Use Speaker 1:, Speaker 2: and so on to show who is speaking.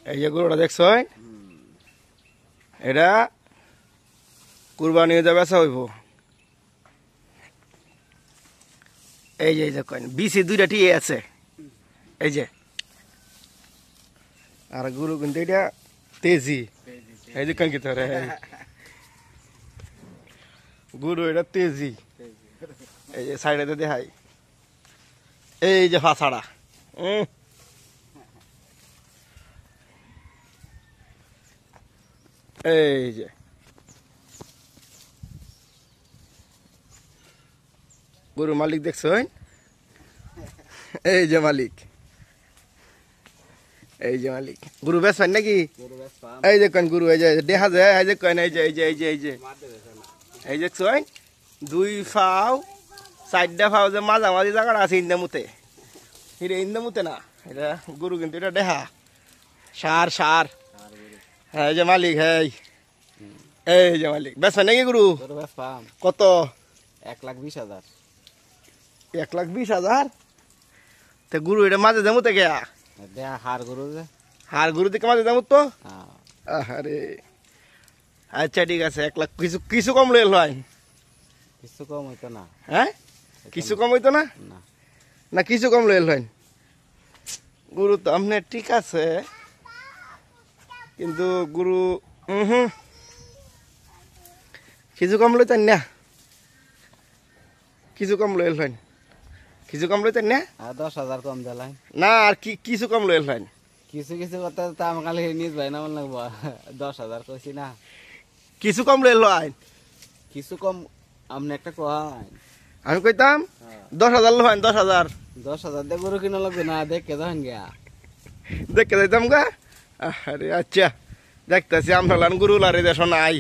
Speaker 1: এই যে গরুটা দেখছো এটা কুরবানি হয়ে বেচা হইব। এই যে কয়েন বিসি দুইটা টিয়ে আছে এই যে। আর গরু কিন্তু এটা তেজি, এই যে কান কি তোরে গরু এটা তেজি। এই যে সাইডে দেখাই, এই যে ফাছাড়া এই যে গরুর মালিক দেখছো, এই যে মালিক, এই যে মালিক গরু বেচবেন নাকি? এই যে কন গরু, এই যে দেখা যায়, এই যে কন, এই যে এই যে এই যে এই যে এই দেখছো দুই ফাও চারটা ফাও যে মাঝামাঝি জায়গাটা আছে ইন্দা মুতে, এটা ইন্দা মুতে না, এটা গরু কিন্তু এটা দেহা সার সার। হ্যাঁ এই যে মালিক, হ্যাঁ এই যে মালিক বেচবেন নাকি গরু? কত?
Speaker 2: 1,20,000।
Speaker 1: 1,20,000? তো গরু এটা মাঝে জামুতে গেয়া
Speaker 2: হার গরু যে,
Speaker 1: হার গরু দিকে মাঝে জামুত তো।
Speaker 2: হ্যাঁ।
Speaker 1: আরে আচ্ছা ঠিক আছে, 1 লাখ কিছু কিছু কম লইল হয়?
Speaker 2: কিছু কম হইতো না।
Speaker 1: হ্যাঁ কিছু কম হইতো না?
Speaker 2: না
Speaker 1: না কিছু কম লইল হয়? গরু তো আপনার ঠিক আছে, কিন্তু গরু কিছু কম লইতেন না, কিছু কম লইল হয়, কিছু কম লইতেন না?
Speaker 2: আর 10,000 কম দিলাই
Speaker 1: না আর কি কিছু কম লইল হয়?
Speaker 2: কিছু কিছু কথা তো আমার খালি নিজ ভাই না মন লাগবো। 10,000 কইছি না,
Speaker 1: কিছু কম লইল হয়?
Speaker 2: কিছু কম আমনে একটা কয়।
Speaker 1: আমি কইতাম 10,000 লো হয়, 10,000
Speaker 2: 10,000 দিয়ে গরু কিনা লাগবে না, দেখে যান গিয়া
Speaker 1: দেখে যাইতাম গা। আরে আচ্ছা দেখতেছি আমরা গরু লারে দেশ নাই।